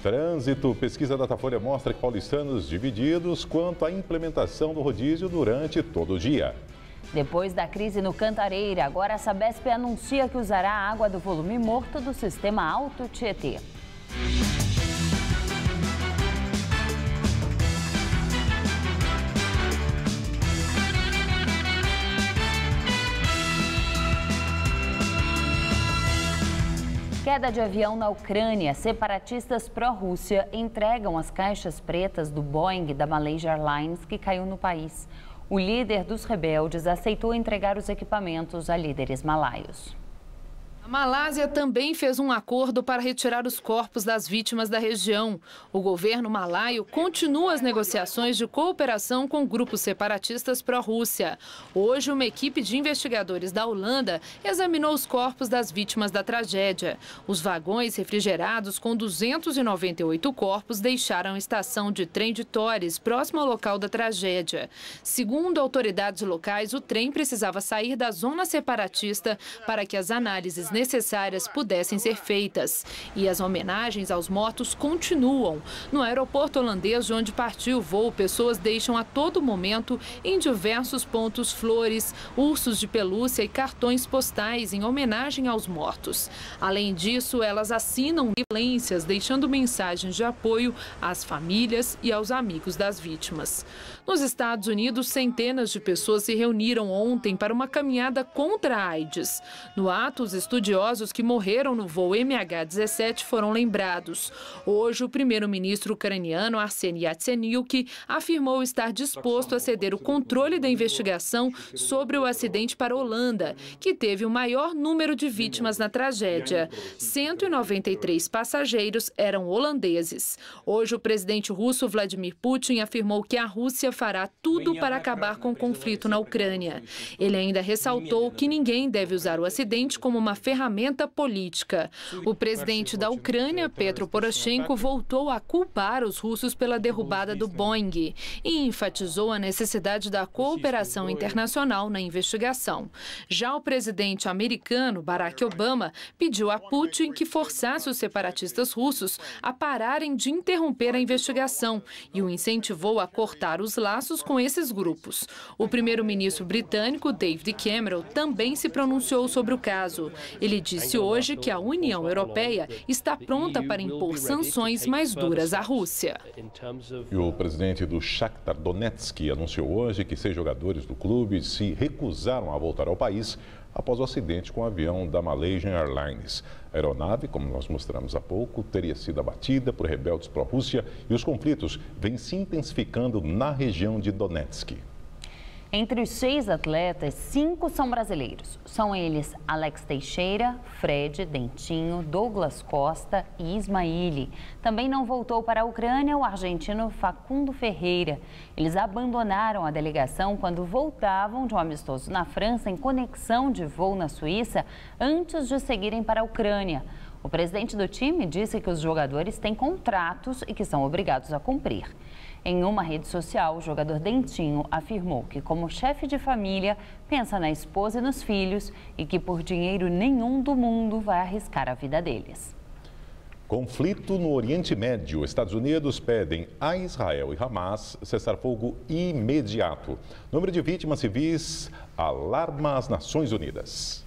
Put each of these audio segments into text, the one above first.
Trânsito. Pesquisa Datafolha mostra que paulistanos divididos quanto à implementação do rodízio durante todo o dia. Depois da crise no Cantareira, agora a Sabesp anuncia que usará a água do volume morto do sistema Alto Tietê. Queda de avião na Ucrânia. Separatistas pró-Rússia entregam as caixas pretas do Boeing da Malaysia Airlines que caiu no país. O líder dos rebeldes aceitou entregar os equipamentos a líderes malaios. A Malásia também fez um acordo para retirar os corpos das vítimas da região. O governo malaio continua as negociações de cooperação com grupos separatistas pró-Rússia. Hoje, uma equipe de investigadores da Holanda examinou os corpos das vítimas da tragédia. Os vagões refrigerados com 298 corpos deixaram a estação de trem de Torres, próximo ao local da tragédia. Segundo autoridades locais, o trem precisava sair da zona separatista para que as análises necessárias pudessem ser feitas. E as homenagens aos mortos continuam. No aeroporto holandês de onde partiu o voo, pessoas deixam a todo momento, em diversos pontos, flores, ursos de pelúcia e cartões postais em homenagem aos mortos. Além disso, elas assinam violências, deixando mensagens de apoio às famílias e aos amigos das vítimas. Nos Estados Unidos, centenas de pessoas se reuniram ontem para uma caminhada contra a AIDS. No ato, os estudiosos que morreram no voo MH17 foram lembrados. Hoje, o primeiro-ministro ucraniano Arseniy Yatsenyuk afirmou estar disposto a ceder o controle da investigação sobre o acidente para a Holanda, que teve o maior número de vítimas na tragédia. 193 passageiros eram holandeses. Hoje, o presidente russo Vladimir Putin afirmou que a Rússia fará tudo para acabar com o conflito na Ucrânia. Ele ainda ressaltou que ninguém deve usar o acidente como uma ferramenta política. O presidente da Ucrânia, Petro Poroshenko, voltou a culpar os russos pela derrubada do Boeing e enfatizou a necessidade da cooperação internacional na investigação. Já o presidente americano, Barack Obama, pediu a Putin que forçasse os separatistas russos a pararem de interromper a investigação e o incentivou a cortar os laços com esses grupos. O primeiro-ministro britânico, David Cameron, também se pronunciou sobre o caso. Ele disse hoje que a União Europeia está pronta para impor sanções mais duras à Rússia. E o presidente do Shakhtar Donetsk anunciou hoje que 6 jogadores do clube se recusaram a voltar ao país após o acidente com o avião da Malaysia Airlines. A aeronave, como nós mostramos há pouco, teria sido abatida por rebeldes pró-Rússia e os conflitos vêm se intensificando na região de Donetsk. Entre os 6 atletas, 5 são brasileiros. São eles Alex Teixeira, Fred, Dentinho, Douglas Costa e Ismaili. Também não voltou para a Ucrânia o argentino Facundo Ferreira. Eles abandonaram a delegação quando voltavam de um amistoso na França em conexão de voo na Suíça antes de seguirem para a Ucrânia. O presidente do time disse que os jogadores têm contratos e que são obrigados a cumprir. Em uma rede social, o jogador Dentinho afirmou que, como chefe de família, pensa na esposa e nos filhos e que por dinheiro nenhum do mundo vai arriscar a vida deles. Conflito no Oriente Médio. Estados Unidos pedem a Israel e Hamas cessar-fogo imediato. Número de vítimas civis alarma as Nações Unidas.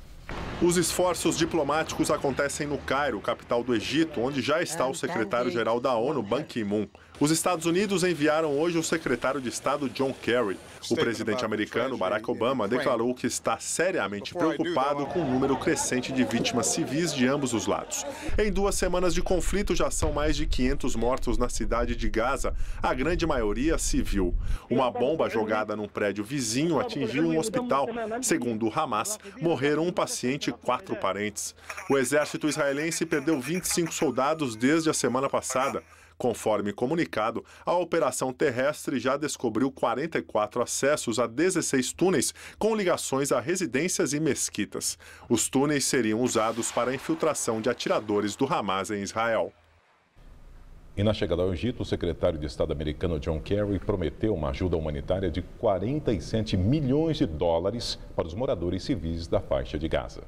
Os esforços diplomáticos acontecem no Cairo, capital do Egito, onde já está o secretário-geral da ONU, Ban Ki-moon. Os Estados Unidos enviaram hoje o secretário de Estado John Kerry. O presidente americano Barack Obama declarou que está seriamente preocupado com o número crescente de vítimas civis de ambos os lados. Em 2 semanas de conflito já são mais de 500 mortos na cidade de Gaza, a grande maioria civil. Uma bomba jogada num prédio vizinho atingiu um hospital. Segundo o Hamas, morreram um paciente e 4 parentes. O exército israelense perdeu 25 soldados desde a semana passada. Conforme comunicado, a operação terrestre já descobriu 44 acessos a 16 túneis com ligações a residências e mesquitas. Os túneis seriam usados para a infiltração de atiradores do Hamas em Israel. E na chegada ao Egito, o secretário de Estado americano John Kerry prometeu uma ajuda humanitária de 47 milhões de dólares para os moradores civis da faixa de Gaza.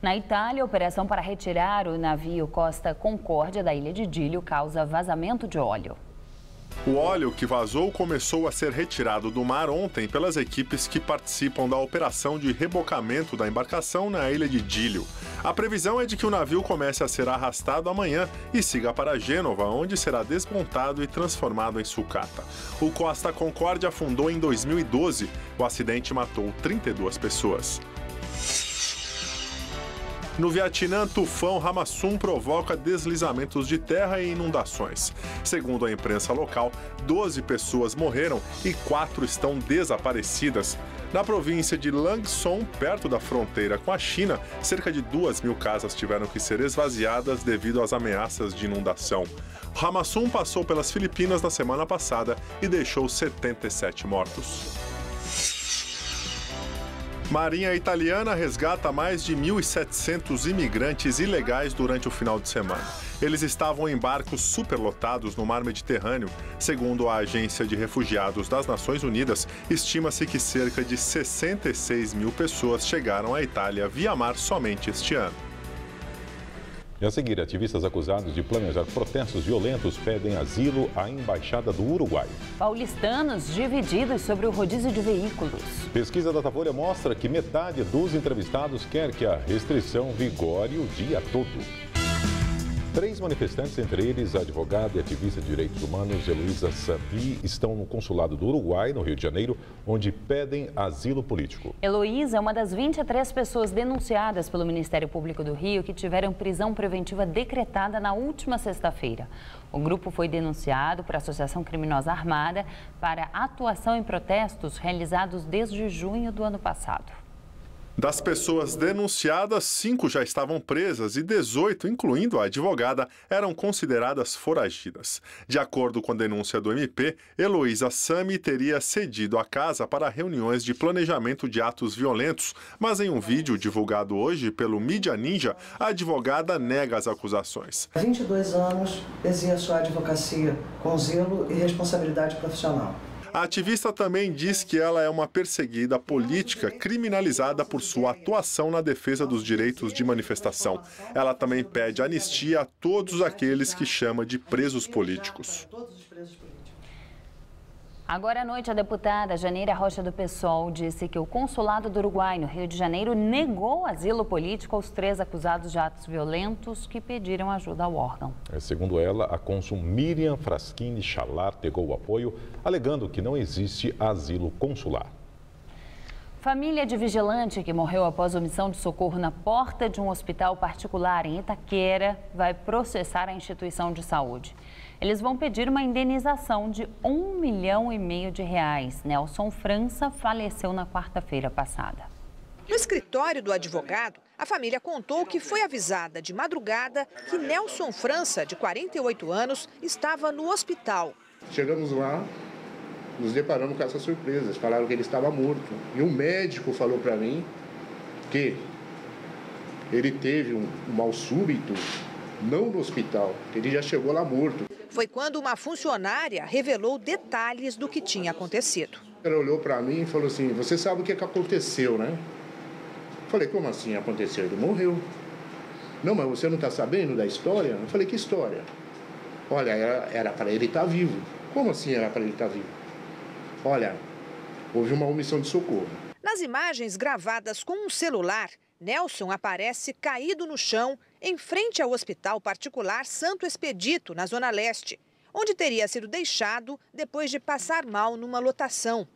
Na Itália, a operação para retirar o navio Costa Concórdia da ilha de Dílio causa vazamento de óleo. O óleo que vazou começou a ser retirado do mar ontem pelas equipes que participam da operação de rebocamento da embarcação na ilha de Dílio. A previsão é de que o navio comece a ser arrastado amanhã e siga para Gênova, onde será desmontado e transformado em sucata. O Costa Concórdia afundou em 2012. O acidente matou 32 pessoas. No Vietnã, tufão Hamasun provoca deslizamentos de terra e inundações. Segundo a imprensa local, 12 pessoas morreram e 4 estão desaparecidas. Na província de Lang Son, perto da fronteira com a China, cerca de 2.000 casas tiveram que ser esvaziadas devido às ameaças de inundação. O Hamasun passou pelas Filipinas na semana passada e deixou 77 mortos. Marinha italiana resgata mais de 1.700 imigrantes ilegais durante o final de semana. Eles estavam em barcos superlotados no mar Mediterrâneo. Segundo a Agência de Refugiados das Nações Unidas, estima-se que cerca de 66 mil pessoas chegaram à Itália via mar somente este ano. E a seguir, ativistas acusados de planejar protestos violentos pedem asilo à Embaixada do Uruguai. Paulistanos divididos sobre o rodízio de veículos. Pesquisa da Datafolha mostra que metade dos entrevistados quer que a restrição vigore o dia todo. 3 manifestantes, entre eles a advogada e ativista de direitos humanos Heloísa Sammy, estão no consulado do Uruguai, no Rio de Janeiro, onde pedem asilo político. Heloísa é uma das 23 pessoas denunciadas pelo Ministério Público do Rio que tiveram prisão preventiva decretada na última sexta-feira. O grupo foi denunciado por associação criminosa armada para atuação em protestos realizados desde junho do ano passado. Das pessoas denunciadas, 5 já estavam presas e 18, incluindo a advogada, eram consideradas foragidas. De acordo com a denúncia do MP, Heloísa Sammy teria cedido a casa para reuniões de planejamento de atos violentos, mas em um vídeo divulgado hoje pelo Mídia Ninja, a advogada nega as acusações. Há 22 anos exerço a advocacia com zelo e responsabilidade profissional. A ativista também diz que ela é uma perseguida política criminalizada por sua atuação na defesa dos direitos de manifestação. Ela também pede anistia a todos aqueles que chama de presos políticos. Agora à noite, a deputada Janeira Rocha do PSOL disse que o consulado do Uruguai, no Rio de Janeiro, negou asilo político aos 3 acusados de atos violentos que pediram ajuda ao órgão. Segundo ela, a cônsul Miriam Fraschini Chalar negou o apoio, alegando que não existe asilo consular. Família de vigilante que morreu após omissão de socorro na porta de um hospital particular em Itaquera vai processar a instituição de saúde. Eles vão pedir uma indenização de R$1,5 milhão. Nelson França faleceu na quarta-feira passada. No escritório do advogado, a família contou que foi avisada de madrugada que Nelson França, de 48 anos, estava no hospital. Chegamos lá, nos deparamos com essa surpresa. Eles falaram que ele estava morto. E um médico falou para mim que ele teve um mal súbito, não no hospital, que ele já chegou lá morto. Foi quando uma funcionária revelou detalhes do que tinha acontecido. Ela olhou para mim e falou assim, você sabe o que aconteceu, né? Falei, como assim aconteceu? Ele morreu. Não, mas você não está sabendo da história? Eu falei, que história? Olha, era para ele estar vivo. Como assim era para ele estar vivo? Olha, houve uma omissão de socorro. Nas imagens gravadas com um celular, Nelson aparece caído no chão em frente ao Hospital Particular Santo Expedito, na Zona Leste, onde teria sido deixado depois de passar mal numa lotação.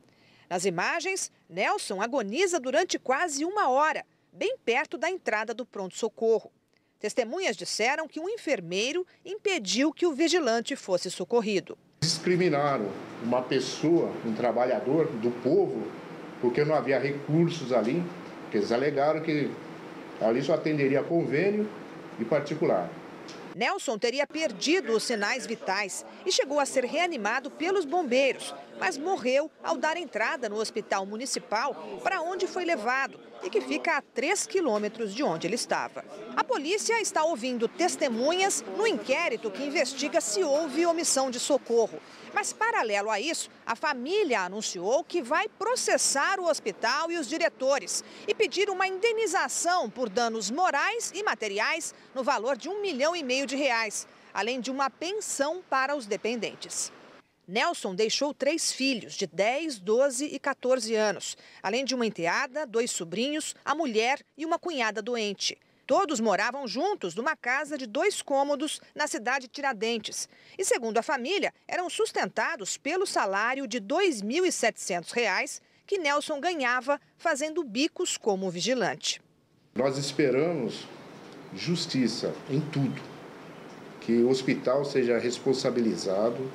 Nas imagens, Nelson agoniza durante quase 1 hora, bem perto da entrada do pronto-socorro. Testemunhas disseram que um enfermeiro impediu que o vigilante fosse socorrido. Discriminaram uma pessoa, um trabalhador do povo, porque não havia recursos ali, porque eles alegaram que ali só atenderia convênio e particular. Nelson teria perdido os sinais vitais e chegou a ser reanimado pelos bombeiros, mas morreu ao dar entrada no hospital municipal para onde foi levado e que fica a 3 quilômetros de onde ele estava. A polícia está ouvindo testemunhas no inquérito que investiga se houve omissão de socorro. Mas, paralelo a isso, a família anunciou que vai processar o hospital e os diretores e pedir uma indenização por danos morais e materiais no valor de R$1,5 milhão, além de uma pensão para os dependentes. Nelson deixou 3 filhos de 10, 12 e 14 anos, além de uma enteada, 2 sobrinhos, a mulher e uma cunhada doente. Todos moravam juntos numa casa de 2 cômodos na cidade de Tiradentes. E, segundo a família, eram sustentados pelo salário de R$ 2.700 que Nelson ganhava fazendo bicos como vigilante. Nós esperamos justiça em tudo, que o hospital seja responsabilizado,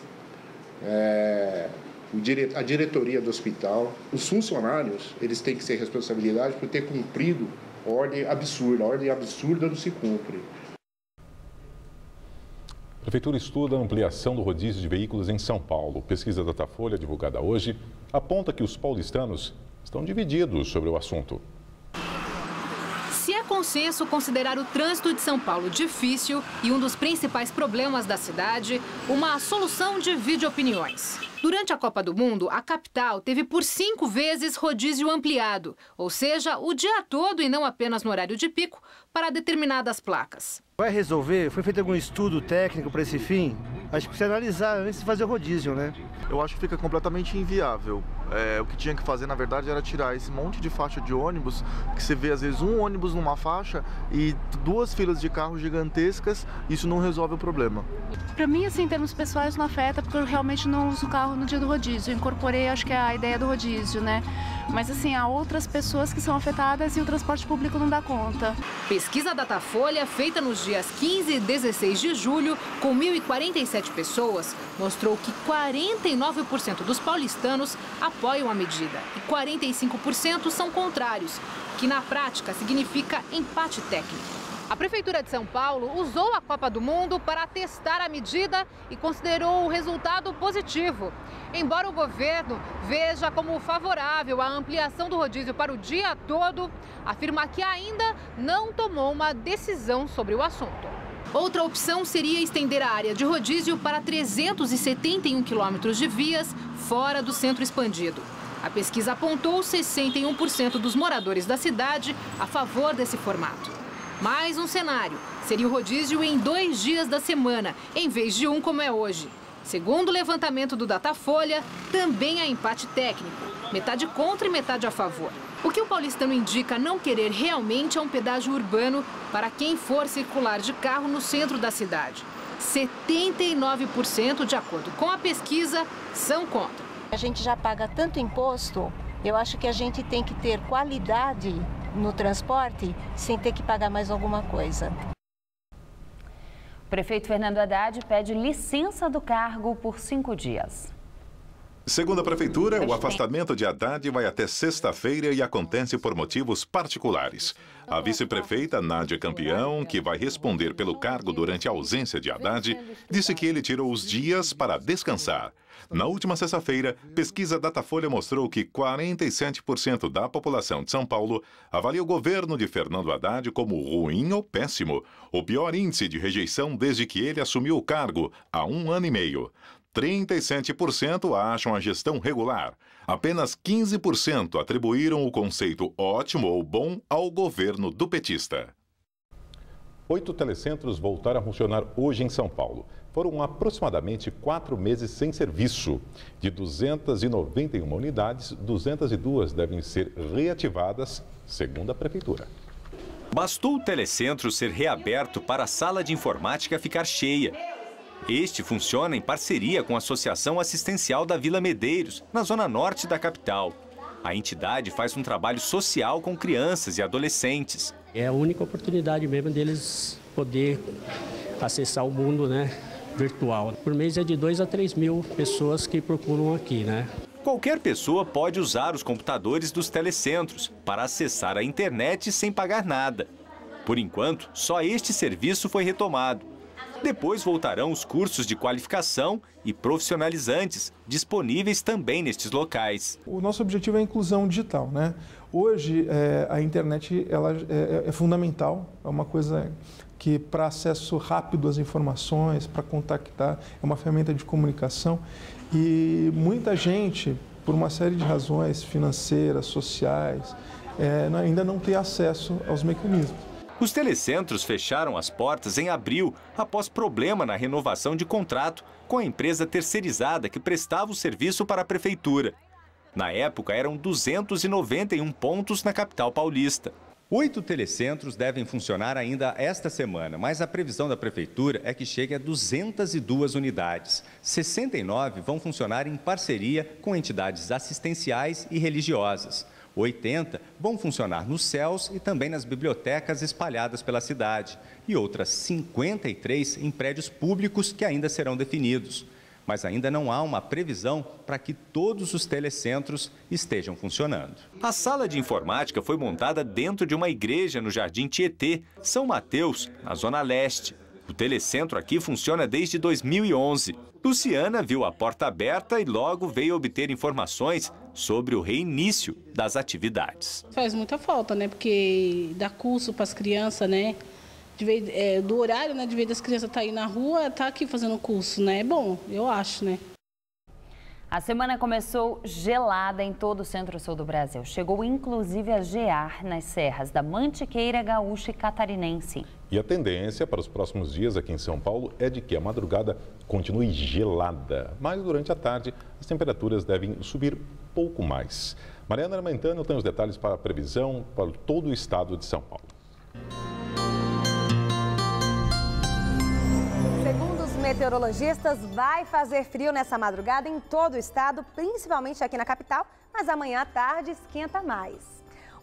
a diretoria do hospital, os funcionários, eles têm que ser responsabilizados por ter cumprido ordem absurda. A ordem absurda não se cumpre. A Prefeitura estuda a ampliação do rodízio de veículos em São Paulo. Pesquisa Datafolha, divulgada hoje, aponta que os paulistanos estão divididos sobre o assunto. Se é consenso considerar o trânsito de São Paulo difícil e um dos principais problemas da cidade, uma solução divide opiniões. Durante a Copa do Mundo, a capital teve por 5 vezes rodízio ampliado, ou seja, o dia todo e não apenas no horário de pico, para determinadas placas. Vai resolver? Foi feito algum estudo técnico para esse fim? Acho que precisa analisar antes de fazer o rodízio, né? Eu acho que fica completamente inviável. O que tinha que fazer, na verdade, era tirar esse monte de faixa de ônibus, que você vê, às vezes, um ônibus numa faixa e 2 filas de carros gigantescas, isso não resolve o problema. Para mim, assim, em termos pessoais, não afeta, porque eu realmente não uso o carro no dia do rodízio. Eu incorporei, acho que é a ideia do rodízio, né? Mas, assim, há outras pessoas que são afetadas e o transporte público não dá conta. Pesquisa Datafolha, feita nos dias 15 e 16 de julho, com 1.047 pessoas, mostrou que 49% dos paulistanos apoiam a medida e 45% são contrários, que na prática significa empate técnico. A Prefeitura de São Paulo usou a Copa do Mundo para testar a medida e considerou o resultado positivo. Embora o governo veja como favorável a ampliação do rodízio para o dia todo, afirma que ainda não tomou uma decisão sobre o assunto. Outra opção seria estender a área de rodízio para 371 quilômetros de vias fora do centro expandido. A pesquisa apontou 61% dos moradores da cidade a favor desse formato. Mais um cenário seria o rodízio em 2 dias da semana, em vez de um como é hoje. Segundo o levantamento do Datafolha, também há empate técnico, metade contra e metade a favor. O que o paulistano indica não querer realmente é um pedágio urbano para quem for circular de carro no centro da cidade. 79%, de acordo com a pesquisa, são contra. A gente já paga tanto imposto, eu acho que a gente tem que ter qualidade no transporte sem ter que pagar mais alguma coisa. O prefeito Fernando Haddad pede licença do cargo por 5 dias. Segundo a Prefeitura, o afastamento de Haddad vai até sexta-feira e acontece por motivos particulares. A vice-prefeita Nádia Campeão, que vai responder pelo cargo durante a ausência de Haddad, disse que ele tirou os dias para descansar. Na última sexta-feira, pesquisa Datafolha mostrou que 47% da população de São Paulo avalia o governo de Fernando Haddad como ruim ou péssimo, o pior índice de rejeição desde que ele assumiu o cargo, há 1 ano e meio. 37% acham a gestão regular. Apenas 15% atribuíram o conceito ótimo ou bom ao governo do petista. 8 telecentros voltaram a funcionar hoje em São Paulo. Foram aproximadamente 4 meses sem serviço. De 291 unidades, 202 devem ser reativadas, segundo a Prefeitura. Bastou o telecentro ser reaberto para a sala de informática ficar cheia. Este funciona em parceria com a Associação Assistencial da Vila Medeiros, na zona norte da capital. A entidade faz um trabalho social com crianças e adolescentes. É a única oportunidade mesmo deles poder acessar o mundo, virtual. Por mês é de 2 a 3 mil pessoas que procuram aqui, Qualquer pessoa pode usar os computadores dos telecentros para acessar a internet sem pagar nada. Por enquanto, só este serviço foi retomado. Depois voltarão os cursos de qualificação e profissionalizantes, disponíveis também nestes locais. O nosso objetivo é a inclusão digital, né? Hoje, a internet ela é fundamental, é uma coisa que para acesso rápido às informações, para contactar, é uma ferramenta de comunicação. E muita gente, por uma série de razões financeiras, sociais, ainda não tem acesso aos mecanismos. Os telecentros fecharam as portas em abril, após problema na renovação de contrato com a empresa terceirizada que prestava o serviço para a prefeitura. Na época, eram 291 pontos na capital paulista. 8 telecentros devem funcionar ainda esta semana, mas a previsão da prefeitura é que chegue a 202 unidades. 69 vão funcionar em parceria com entidades assistenciais e religiosas. 80 vão funcionar nos céus e também nas bibliotecas espalhadas pela cidade. E outras 53 em prédios públicos que ainda serão definidos. Mas ainda não há uma previsão para que todos os telecentros estejam funcionando. A sala de informática foi montada dentro de uma igreja no Jardim Tietê, São Mateus, na Zona Leste. O telecentro aqui funciona desde 2011. Luciana viu a porta aberta e logo veio obter informações sobre o reinício das atividades. Faz muita falta, né? Porque dá curso para as crianças, né? Do horário, né? De vez das crianças estar aí na rua, tá aqui fazendo curso, né? É bom, eu acho, né? A semana começou gelada em todo o centro-sul do Brasil. Chegou inclusive a gear nas serras da Mantiqueira, Gaúcha e Catarinense. E a tendência para os próximos dias aqui em São Paulo é de que a madrugada continue gelada. Mas durante a tarde as temperaturas devem subir pouco mais. Mariana Armentano tem os detalhes para a previsão para todo o estado de São Paulo. Segundo os meteorologistas, vai fazer frio nessa madrugada em todo o estado, principalmente aqui na capital, mas amanhã à tarde esquenta mais.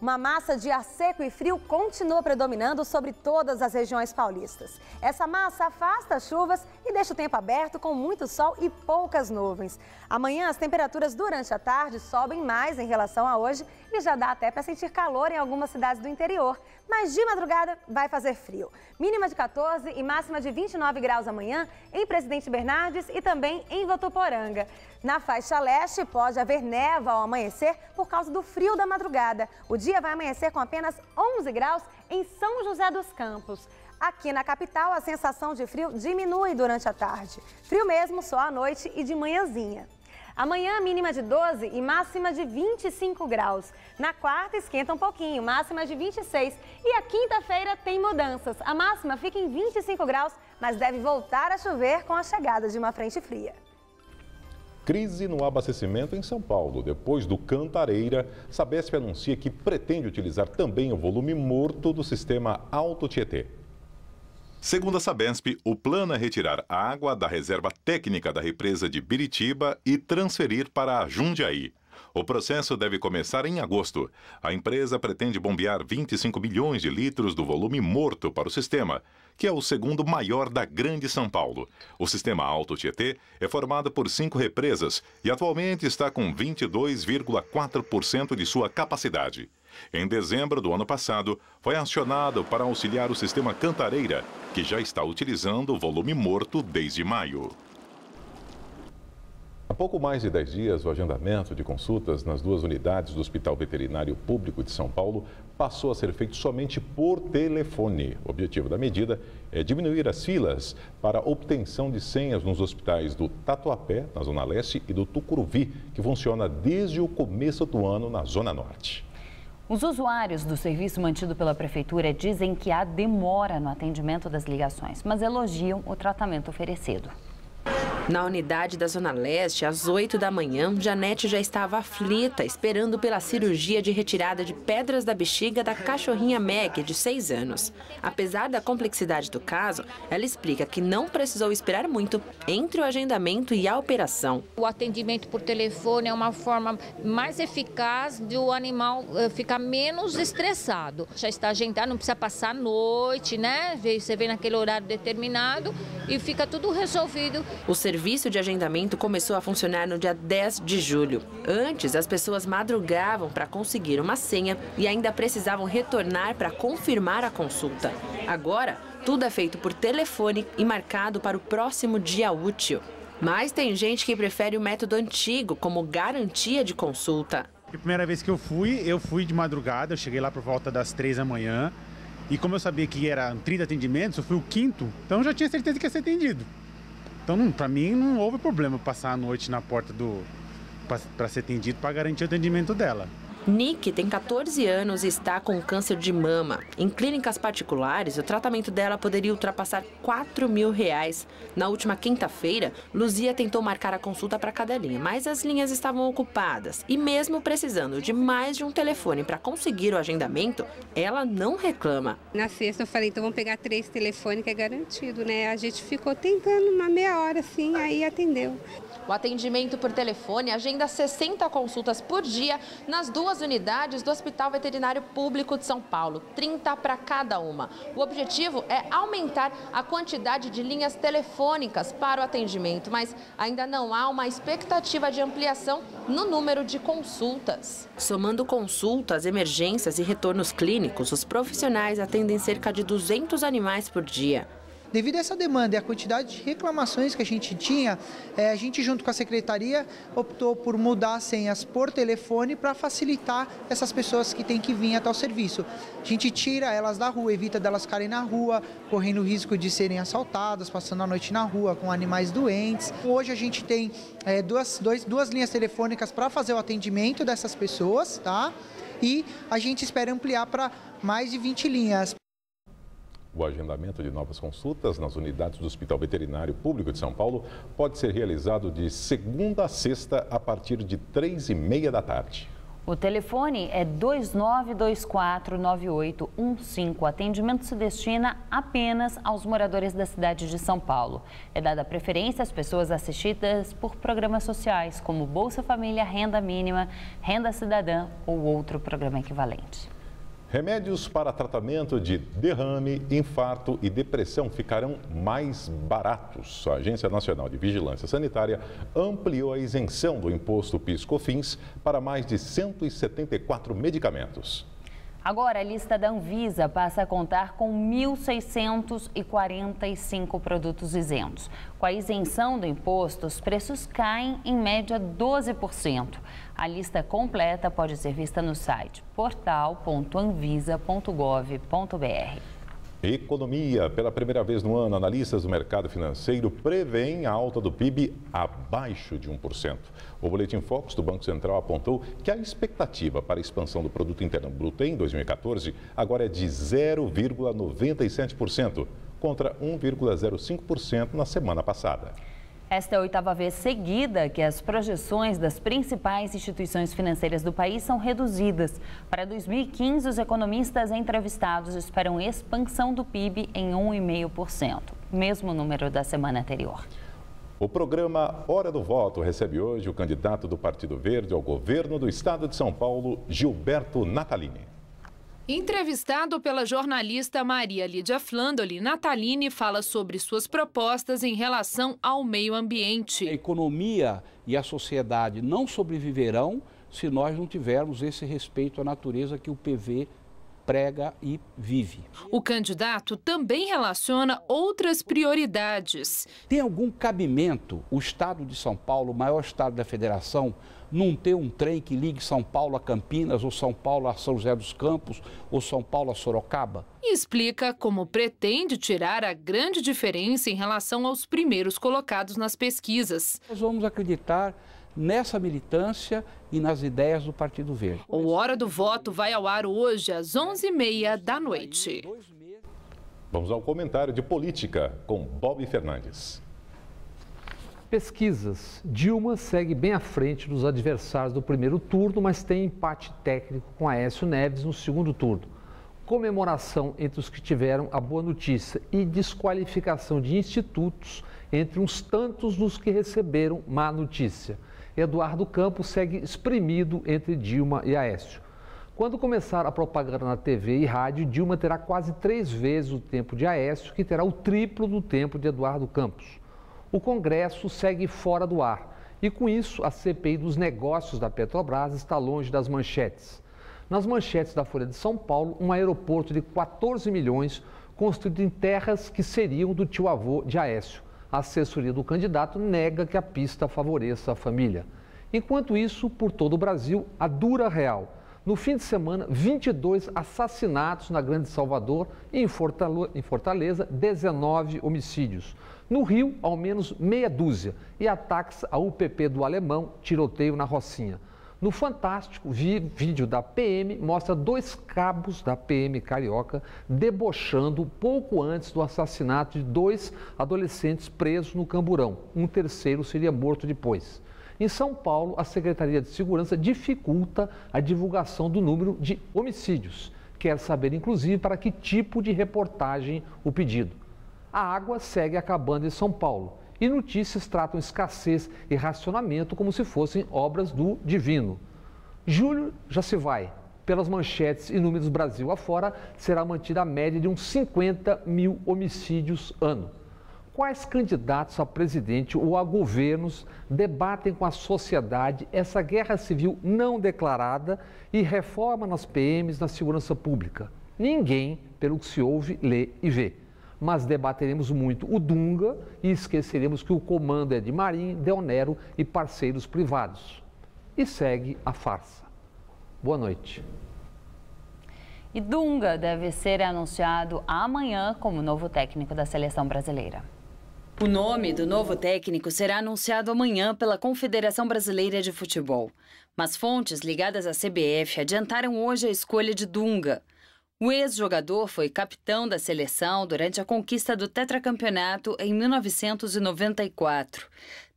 Uma massa de ar seco e frio continua predominando sobre todas as regiões paulistas. Essa massa afasta as chuvas e deixa o tempo aberto com muito sol e poucas nuvens. Amanhã as temperaturas durante a tarde sobem mais em relação a hoje e já dá até para sentir calor em algumas cidades do interior. Mas de madrugada vai fazer frio. Mínima de 14 e máxima de 29 graus amanhã em Presidente Bernardes e também em Votuporanga. Na faixa leste pode haver névoa ao amanhecer por causa do frio da madrugada. O dia vai amanhecer com apenas 11 graus em São José dos Campos. Aqui na capital a sensação de frio diminui durante a tarde. Frio mesmo só à noite e de manhãzinha. Amanhã, mínima de 12 e máxima de 25 graus. Na quarta, esquenta um pouquinho, máxima de 26. E a quinta-feira tem mudanças. A máxima fica em 25 graus, mas deve voltar a chover com a chegada de uma frente fria. Crise no abastecimento em São Paulo. Depois do Cantareira, Sabesp anuncia que pretende utilizar também o volume morto do sistema Alto Tietê. Segundo a Sabesp, o plano é retirar a água da reserva técnica da represa de Biritiba e transferir para Jundiaí. O processo deve começar em agosto. A empresa pretende bombear 25 milhões de litros do volume morto para o sistema, que é o segundo maior da Grande São Paulo. O sistema Alto Tietê é formado por 5 represas e atualmente está com 22,4% de sua capacidade. Em dezembro do ano passado, foi acionado para auxiliar o sistema Cantareira, que já está utilizando o volume morto desde maio. Há pouco mais de 10 dias, o agendamento de consultas nas 2 unidades do Hospital Veterinário Público de São Paulo passou a ser feito somente por telefone. O objetivo da medida é diminuir as filas para obtenção de senhas nos hospitais do Tatuapé, na Zona Leste, e do Tucuruvi, que funciona desde o começo do ano na Zona Norte. Os usuários do serviço mantido pela Prefeitura dizem que há demora no atendimento das ligações, mas elogiam o tratamento oferecido. Na unidade da Zona Leste, às 8 da manhã, Janete já estava aflita, esperando pela cirurgia de retirada de pedras da bexiga da cachorrinha Meg, de 6 anos. Apesar da complexidade do caso, ela explica que não precisou esperar muito entre o agendamento e a operação. O atendimento por telefone é uma forma mais eficaz de o animal ficar menos estressado. Já está agendado, não precisa passar a noite, né? Você vem naquele horário determinado e fica tudo resolvido. O serviço de agendamento começou a funcionar no dia 10 de julho. Antes, as pessoas madrugavam para conseguir uma senha e ainda precisavam retornar para confirmar a consulta. Agora, tudo é feito por telefone e marcado para o próximo dia útil. Mas tem gente que prefere o método antigo, como garantia de consulta. A primeira vez que eu fui de madrugada, eu cheguei lá por volta das 3 da manhã. E como eu sabia que era 30 atendimentos, eu fui o 5º, então eu já tinha certeza que ia ser atendido. Então, para mim, não houve problema passar a noite na porta para ser atendido, para garantir o atendimento dela. Nick tem 14 anos e está com câncer de mama. Em clínicas particulares, o tratamento dela poderia ultrapassar R$4.000. Na última quinta-feira, Luzia tentou marcar a consulta para cada linha, mas as linhas estavam ocupadas. E mesmo precisando de mais de um telefone para conseguir o agendamento, ela não reclama. Na sexta eu falei, então vamos pegar 3 telefones que é garantido, né? A gente ficou tentando uma meia hora assim, aí atendeu. O atendimento por telefone agenda 60 consultas por dia nas 2 unidades do Hospital Veterinário Público de São Paulo, 30 para cada uma. O objetivo é aumentar a quantidade de linhas telefônicas para o atendimento, mas ainda não há uma expectativa de ampliação no número de consultas. Somando consultas, emergências e retornos clínicos, os profissionais atendem cerca de 200 animais por dia. Devido a essa demanda e a quantidade de reclamações que a gente tinha, a gente junto com a secretaria optou por mudar as senhas por telefone para facilitar essas pessoas que têm que vir até o serviço. A gente tira elas da rua, evita delas ficarem na rua, correndo o risco de serem assaltadas, passando a noite na rua com animais doentes. Hoje a gente tem duas linhas telefônicas para fazer o atendimento dessas pessoas, tá? E a gente espera ampliar para mais de 20 linhas. O agendamento de novas consultas nas unidades do Hospital Veterinário Público de São Paulo pode ser realizado de segunda a sexta a partir de 3h30 da tarde. O telefone é 29249815. O atendimento se destina apenas aos moradores da cidade de São Paulo. É dada preferência às pessoas assistidas por programas sociais, como Bolsa Família, Renda Mínima, Renda Cidadã ou outro programa equivalente. Remédios para tratamento de derrame, infarto e depressão ficarão mais baratos. A Agência Nacional de Vigilância Sanitária ampliou a isenção do imposto PIS/COFINS para mais de 174 medicamentos. Agora, a lista da Anvisa passa a contar com 1.645 produtos isentos. Com a isenção do imposto, os preços caem em média 12%. A lista completa pode ser vista no site portal.anvisa.gov.br. Economia. Pela primeira vez no ano, analistas do mercado financeiro prevêem a alta do PIB abaixo de 1%. O Boletim Focus do Banco Central apontou que a expectativa para a expansão do Produto Interno Bruto em 2014 agora é de 0,97%, contra 1,05% na semana passada. Esta é a 8ª vez seguida que as projeções das principais instituições financeiras do país são reduzidas. Para 2015, os economistas entrevistados esperam expansão do PIB em 1,5%, mesmo número da semana anterior. O programa Hora do Voto recebe hoje o candidato do Partido Verde ao governo do estado de São Paulo, Gilberto Natalini. Entrevistado pela jornalista Maria Lídia Flandoli, Natalini fala sobre suas propostas em relação ao meio ambiente. A economia e a sociedade não sobreviverão se nós não tivermos esse respeito à natureza que o PV prega e vive. O candidato também relaciona outras prioridades. Tem algum cabimento o estado de São Paulo, o maior estado da federação, não ter um trem que ligue São Paulo a Campinas, ou São Paulo a São José dos Campos, ou São Paulo a Sorocaba? E explica como pretende tirar a grande diferença em relação aos primeiros colocados nas pesquisas. Nós vamos acreditar nessa militância e nas ideias do Partido Verde. O Hora do Voto vai ao ar hoje às 11h30 da noite. Vamos ao comentário de política com Bob Fernandes. Pesquisas. Dilma segue bem à frente dos adversários do primeiro turno, mas tem empate técnico com Aécio Neves no segundo turno. Comemoração entre os que tiveram a boa notícia e desqualificação de institutos entre uns tantos dos que receberam má notícia. Eduardo Campos segue espremido entre Dilma e Aécio. Quando começar a propaganda na TV e rádio, Dilma terá quase 3 vezes o tempo de Aécio, que terá o triplo do tempo de Eduardo Campos. O Congresso segue fora do ar e, com isso, a CPI dos negócios da Petrobras está longe das manchetes. Nas manchetes da Folha de São Paulo, um aeroporto de 14 milhões construído em terras que seriam do tio-avô de Aécio. A assessoria do candidato nega que a pista favoreça a família. Enquanto isso, por todo o Brasil, a dura real. No fim de semana, 22 assassinatos na Grande Salvador e em Fortaleza, 19 homicídios. No Rio, ao menos meia dúzia. E ataques à UPP do Alemão, tiroteio na Rocinha. No Fantástico, vídeo da PM mostra 2 cabos da PM carioca debochando pouco antes do assassinato de 2 adolescentes presos no Camburão. Um terceiro seria morto depois. Em São Paulo, a Secretaria de Segurança dificulta a divulgação do número de homicídios. Quer saber, inclusive, para que tipo de reportagem o pedido. A água segue acabando em São Paulo. E notícias tratam escassez e racionamento como se fossem obras do divino. Julho já se vai. Pelas manchetes e números Brasil afora, será mantida a média de uns 50 mil homicídios ano. Quais candidatos a presidente ou a governos debatem com a sociedade essa guerra civil não declarada e reforma nas PMs, na segurança pública? Ninguém, pelo que se ouve, lê e vê. Mas debateremos muito o Dunga e esqueceremos que o comando é de Marinho, Deonero e parceiros privados. E segue a farsa. Boa noite. E Dunga deve ser anunciado amanhã como novo técnico da seleção brasileira. O nome do novo técnico será anunciado amanhã pela Confederação Brasileira de Futebol. Mas fontes ligadas à CBF adiantaram hoje a escolha de Dunga. O ex-jogador foi capitão da seleção durante a conquista do tetracampeonato em 1994.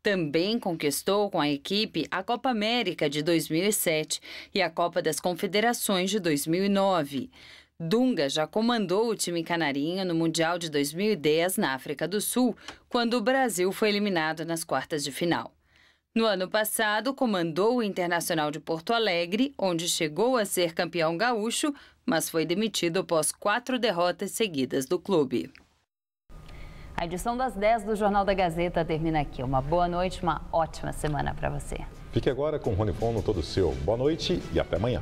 Também conquistou com a equipe a Copa América de 2007 e a Copa das Confederações de 2009. Dunga já comandou o time canarinho no Mundial de 2010 na África do Sul, quando o Brasil foi eliminado nas quartas de final. No ano passado, comandou o Internacional de Porto Alegre, onde chegou a ser campeão gaúcho, mas foi demitido após 4 derrotas seguidas do clube. A edição das 10 do Jornal da Gazeta termina aqui. Uma boa noite, uma ótima semana para você. Fique agora com o Rony Fon no Todo Seu. Boa noite e até amanhã.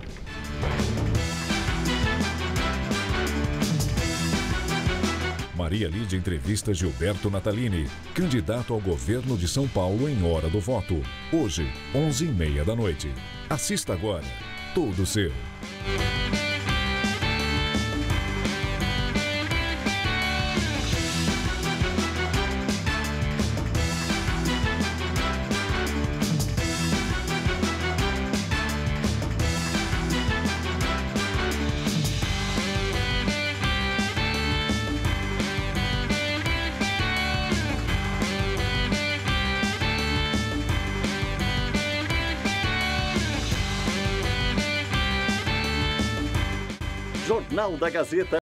Maria Lídia entrevista Gilberto Natalini, candidato ao governo de São Paulo em Hora do Voto. Hoje, 11h30 da noite. Assista agora. Todo Seu. Jornal da Gazeta.